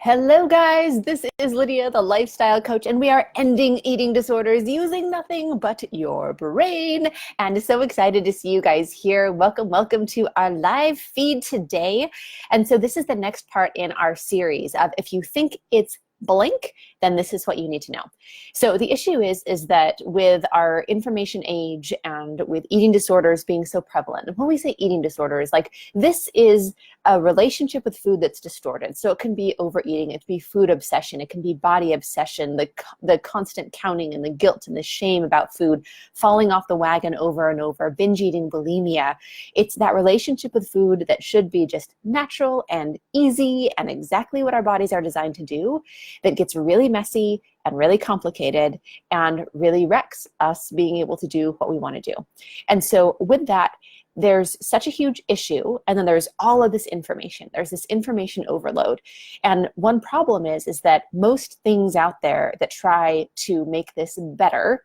Hello, guys. This is Lydia, the lifestyle coach, and we are ending eating disorders using nothing but your brain. And so excited to see you guys here. Welcome to our live feed today. And so this is the next part in our series of if you think it's blank, then this is what you need to know. So the issue is that with our information age and with eating disorders being so prevalent, and when we say eating disorders, like this is a relationship with food that's distorted. So it can be overeating, it can be food obsession, it can be body obsession, the constant counting and the guilt and the shame about food, falling off the wagon over and over, binge eating, bulimia. It's that relationship with food that should be just natural and easy and exactly what our bodies are designed to do, that gets really messy and really complicated and really wrecks us being able to do what we want to do. And so with that, there's such a huge issue, and then there's all of this information. There's this information overload. And one problem is that most things out there that try to make this better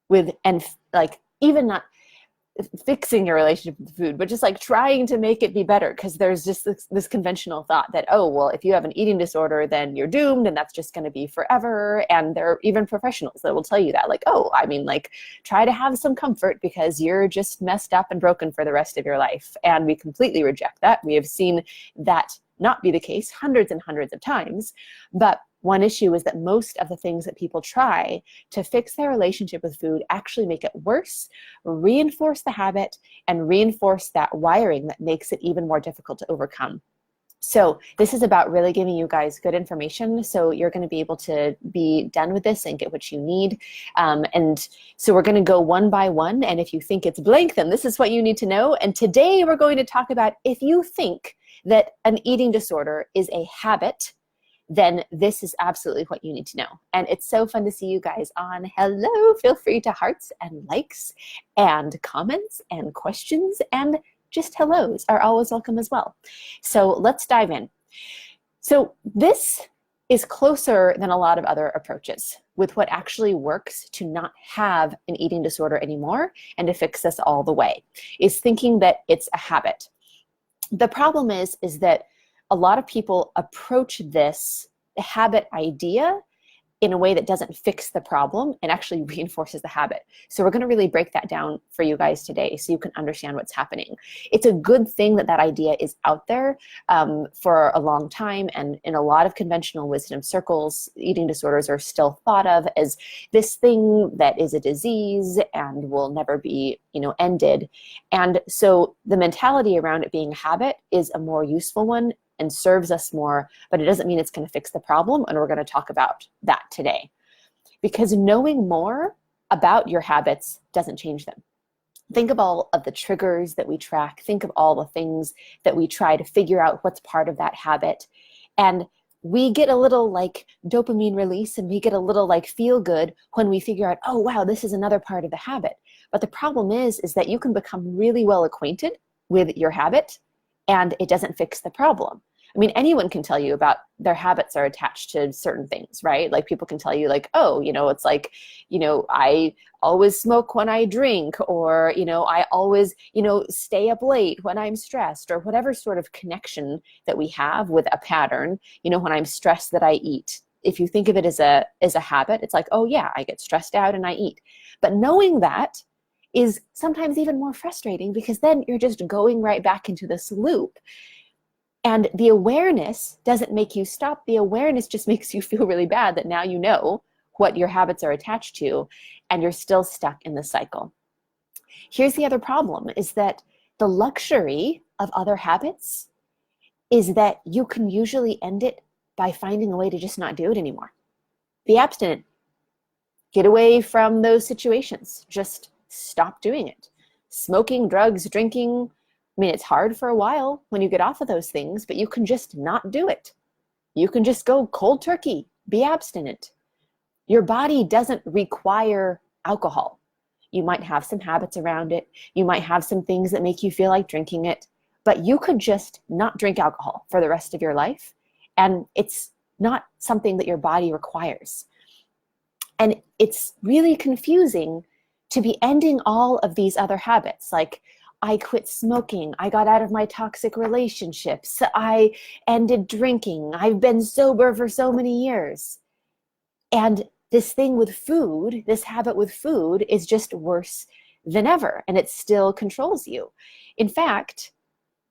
with, and like even not fixing your relationship with food, but just like trying to make it be better, because there's just this conventional thought that, oh, well, if you have an eating disorder, then you're doomed and that's just going to be forever. And there are even professionals that will tell you that, like, oh, I mean, like, try to have some comfort because you're just messed up and broken for the rest of your life. And we completely reject that. We have seen that not be the case hundreds and hundreds of times. But one issue is that most of the things that people try to fix their relationship with food actually make it worse, reinforce the habit, and reinforce that wiring that makes it even more difficult to overcome. So this is about really giving you guys good information so you're going to be able to be done with this and get what you need. And so we're going to go one by one. And if you think it's blank, then this is what you need to know. And today we're going to talk about if you think that an eating disorder is a habit, then this is absolutely what you need to know. And it's so fun to see you guys on. Hello, feel free to hearts and likes and comments and questions, and just hellos are always welcome as well. So let's dive in. So this is closer than a lot of other approaches with what actually works to not have an eating disorder anymore and to fix this all the way, is thinking that it's a habit. The problem is that a lot of people approach this habit idea in a way that doesn't fix the problem and actually reinforces the habit. So we're going to really break that down for you guys today so you can understand what's happening. It's a good thing that that idea is out there for a long time, and in a lot of conventional wisdom circles, eating disorders are still thought of as this thing that is a disease and will never be, ended. And so the mentality around it being a habit is a more useful one and serves us more, but it doesn't mean it's going to fix the problem, and we're going to talk about that today. Because knowing more about your habits doesn't change them. Think of all of the triggers that we track. Think of all the things that we try to figure out what's part of that habit. And we get a little like dopamine release, and we get a little like feel good when we figure out, oh, wow, this is another part of the habit. But the problem is that you can become really well acquainted with your habit, and it doesn't fix the problem. I mean, anyone can tell you about their habits are attached to certain things, right? Like people can tell you like, oh, it's like, I always smoke when I drink, or, I always, stay up late when I'm stressed, or whatever sort of connection that we have with a pattern. When I'm stressed that I eat. If you think of it as a habit, it's like, oh yeah, I get stressed out and I eat. But knowing that is sometimes even more frustrating, because then you're just going right back into this loop. And the awareness doesn't make you stop. The awareness just makes you feel really bad that now you know what your habits are attached to, and you're still stuck in the cycle. Here's the other problem, is that the luxury of other habits is that you can usually end it by finding a way to just not do it anymore. Be abstinent. Get away from those situations. Just stop doing it. Smoking, drugs, drinking. I mean, it's hard for a while when you get off of those things, but you can just not do it. You can just go cold turkey, be abstinent. Your body doesn't require alcohol. You might have some habits around it. You might have some things that make you feel like drinking it, but you could just not drink alcohol for the rest of your life. And it's not something that your body requires. And it's really confusing to be ending all of these other habits. Like, I quit smoking. I got out of my toxic relationships. I ended drinking. I've been sober for so many years. And this thing with food, this habit with food is just worse than ever. And it still controls you. In fact,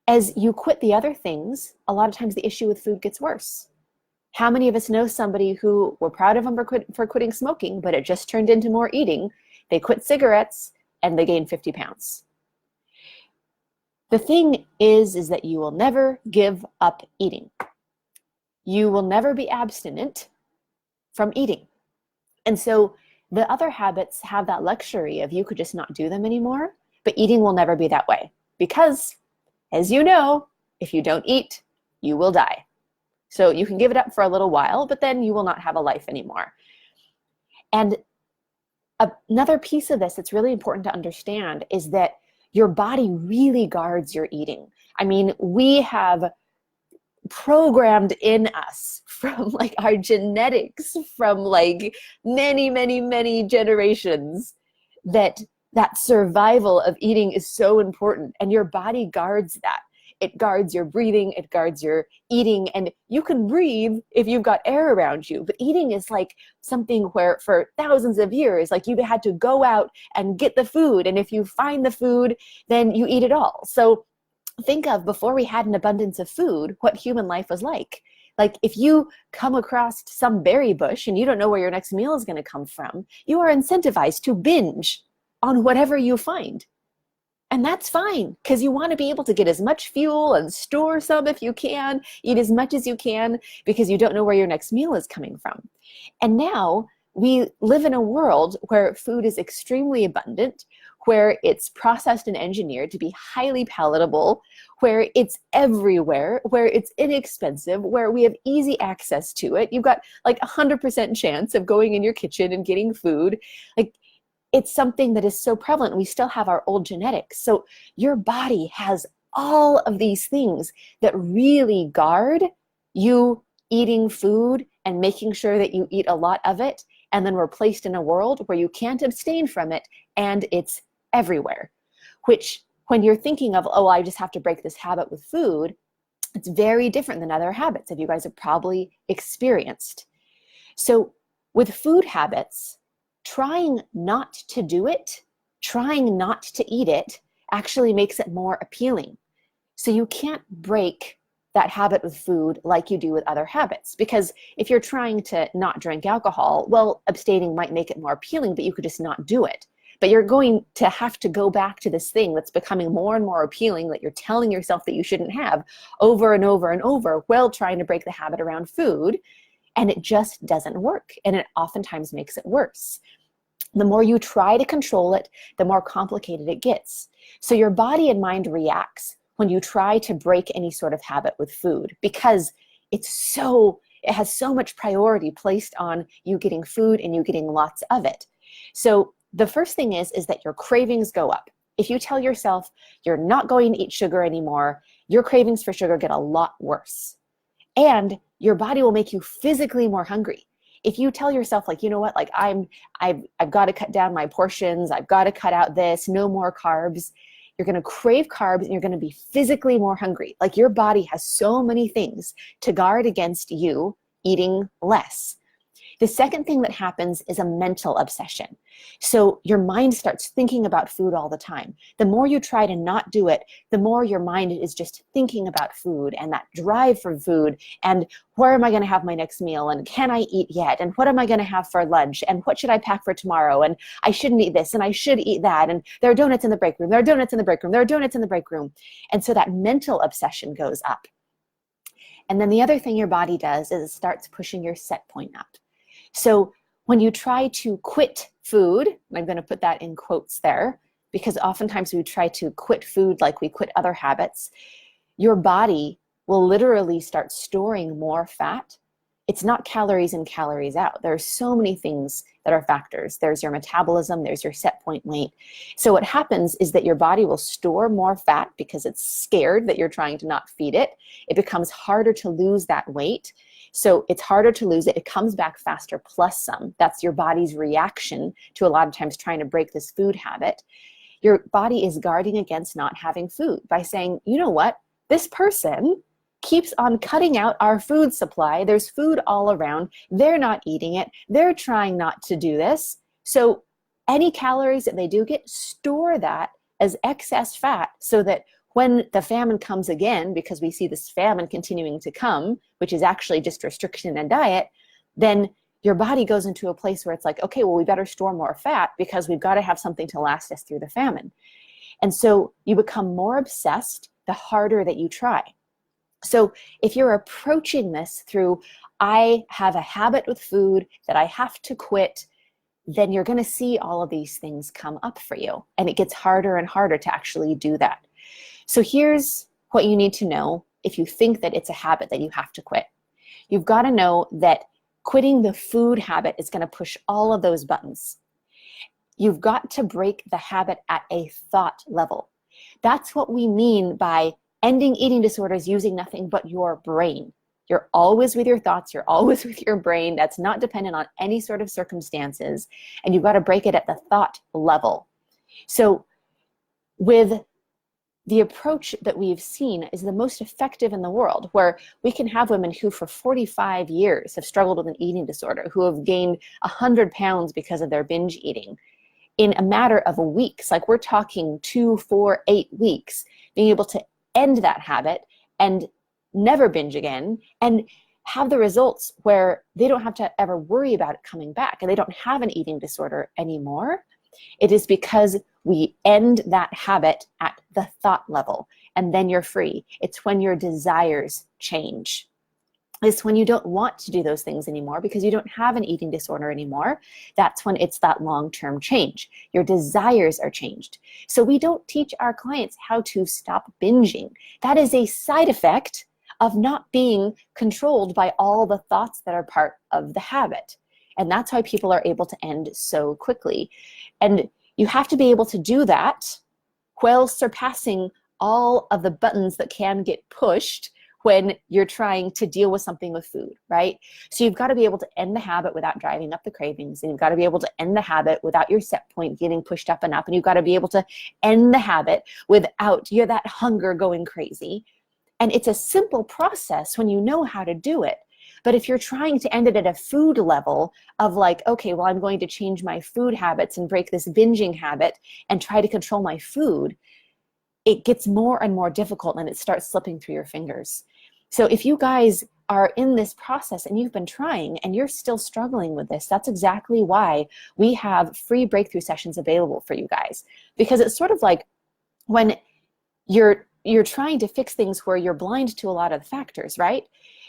as you quit the other things, a lot of times the issue with food gets worse. How many of us know somebody who were proud of them for quitting smoking, but it just turned into more eating? They quit cigarettes and they gained 50 pounds. The thing is that you will never give up eating. You will never be abstinent from eating. And so the other habits have that luxury of you could just not do them anymore, but eating will never be that way. Because, as you know, if you don't eat, you will die. So you can give it up for a little while, but then you will not have a life anymore. And another piece of this that's really important to understand is that your body really guards your eating. I mean, we have programmed in us from like our genetics, from like many, many, many generations, that survival of eating is so important. And your body guards that. It guards your breathing, it guards your eating, and you can breathe if you've got air around you. But eating is like something where for thousands of years, like you had to go out and get the food. And if you find the food, then you eat it all. So think of before we had an abundance of food, what human life was like. Like if you come across some berry bush and you don't know where your next meal is going to come from, you are incentivized to binge on whatever you find. And that's fine, because you want to be able to get as much fuel and store some if you can, eat as much as you can, because you don't know where your next meal is coming from. And now we live in a world where food is extremely abundant, where it's processed and engineered to be highly palatable, where it's everywhere, where it's inexpensive, where we have easy access to it. You've got like 100% chance of going in your kitchen and getting food. Like, it's something that is so prevalent. We still have our old genetics. So your body has all of these things that really guard you eating food and making sure that you eat a lot of it. And then we're placed in a world where you can't abstain from it and it's everywhere. Which when you're thinking of, oh, I just have to break this habit with food, it's very different than other habits that you guys have probably experienced. So with food habits, trying not to do it, trying not to eat it, actually makes it more appealing. So you can't break that habit with food like you do with other habits. Because if you're trying to not drink alcohol, well, abstaining might make it more appealing, but you could just not do it. But you're going to have to go back to this thing that's becoming more and more appealing, that you're telling yourself that you shouldn't have over and over and over while trying to break the habit around food. And it just doesn't work. And it oftentimes makes it worse. The more you try to control it, the more complicated it gets. So your body and mind reacts when you try to break any sort of habit with food, because it has so much priority placed on you getting food and you getting lots of it. So the first thing is that your cravings go up. If you tell yourself you're not going to eat sugar anymore, your cravings for sugar get a lot worse. And your body will make you physically more hungry. If you tell yourself, like, you know what, like I've got to cut down my portions, I've got to cut out this, no more carbs, you're going to crave carbs and you're going to be physically more hungry. Like your body has so many things to guard against you eating less. The second thing that happens is a mental obsession. So your mind starts thinking about food all the time. The more you try to not do it, the more your mind is just thinking about food and that drive for food and where am I going to have my next meal and can I eat yet and what am I going to have for lunch and what should I pack for tomorrow and I shouldn't eat this and I should eat that and there are donuts in the break room, there are donuts in the break room, there are donuts in the break room. And so that mental obsession goes up. And then the other thing your body does is it starts pushing your set point up. So when you try to quit food, and I'm going to put that in quotes there, because oftentimes we try to quit food like we quit other habits, your body will literally start storing more fat. It's not calories in, calories out. There are so many things that are factors. There's your metabolism, there's your set point weight. So what happens is that your body will store more fat because it's scared that you're trying to not feed it. It becomes harder to lose that weight. So it's harder to lose it. It comes back faster plus some. That's your body's reaction to a lot of times trying to break this food habit. your body is guarding against not having food by saying, you know what, this person keeps on cutting out our food supply. There's food all around. They're not eating it. They're trying not to do this. So any calories that they do get, store that as excess fat so that when the famine comes again, because we see this famine continuing to come, which is actually just restriction and diet, then your body goes into a place where it's like, okay, well, we better store more fat because we've got to have something to last us through the famine. And so you become more obsessed the harder that you try. So if you're approaching this through, I have a habit with food that I have to quit, then you're going to see all of these things come up for you. And it gets harder and harder to actually do that. So here's what you need to know if you think that it's a habit that you have to quit. You've got to know that quitting the food habit is going to push all of those buttons. You've got to break the habit at a thought level. That's what we mean by ending eating disorders using nothing but your brain. You're always with your thoughts. You're always with your brain. That's not dependent on any sort of circumstances. And you've got to break it at the thought level. So with the approach that we've seen is the most effective in the world, where we can have women who for 45 years have struggled with an eating disorder, who have gained 100 pounds because of their binge eating in a matter of weeks. Like we're talking 2, 4, 8 weeks, being able to end that habit and never binge again and have the results where they don't have to ever worry about it coming back and they don't have an eating disorder anymore. It is because we end that habit at the thought level, and then you're free. It's when your desires change. It's when you don't want to do those things anymore because you don't have an eating disorder anymore. That's when it's that long-term change. Your desires are changed. So we don't teach our clients how to stop binging. That is a side effect of not being controlled by all the thoughts that are part of the habit. And that's why people are able to end so quickly. And you have to be able to do that while surpassing all of the buttons that can get pushed when you're trying to deal with something with food, right? So you've got to be able to end the habit without driving up the cravings, and you've got to be able to end the habit without your set point getting pushed up and up, and you've got to be able to end the habit without that hunger going crazy. And it's a simple process when you know how to do it. But if you're trying to end it at a food level of like, okay, well, I'm going to change my food habits and break this binging habit and try to control my food, it gets more and more difficult and it starts slipping through your fingers. So if you guys are in this process and you've been trying and you're still struggling with this, that's exactly why we have free breakthrough sessions available for you guys. Because it's sort of like when you're trying to fix things where you're blind to a lot of the factors, right?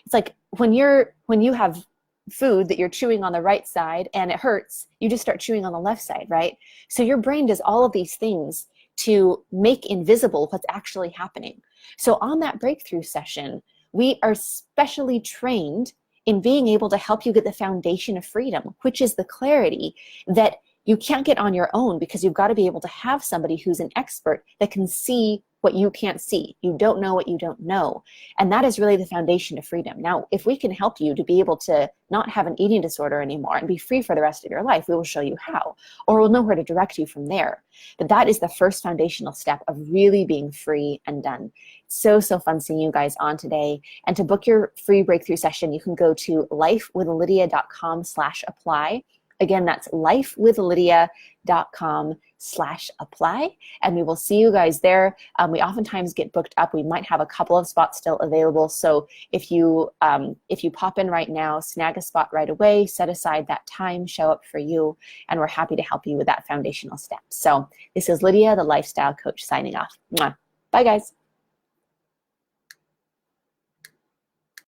It's like when you have food that you're chewing on the right side and it hurts, you just start chewing on the left side, right? So your brain does all of these things to make invisible what's actually happening. So on that breakthrough session, we are specially trained in being able to help you get the foundation of freedom, which is the clarity that you can't get on your own, because you've got to be able to have somebody who's an expert that can see what you can't see. You don't know what you don't know. And that is really the foundation of freedom. Now, if we can help you to be able to not have an eating disorder anymore and be free for the rest of your life, we will show you how, or we'll know where to direct you from there. But that is the first foundational step of really being free and done. So fun seeing you guys on today. And to book your free breakthrough session, you can go to lifewithlydia.com/apply. Again, that's lifewithlydia.com/apply, and we will see you guys there. We oftentimes get booked up. We might have a couple of spots still available. So if you pop in right now, snag a spot right away, set aside that time, show up for you, and we're happy to help you with that foundational step. So this is Lydia, the lifestyle coach, signing off. Mwah. Bye, guys.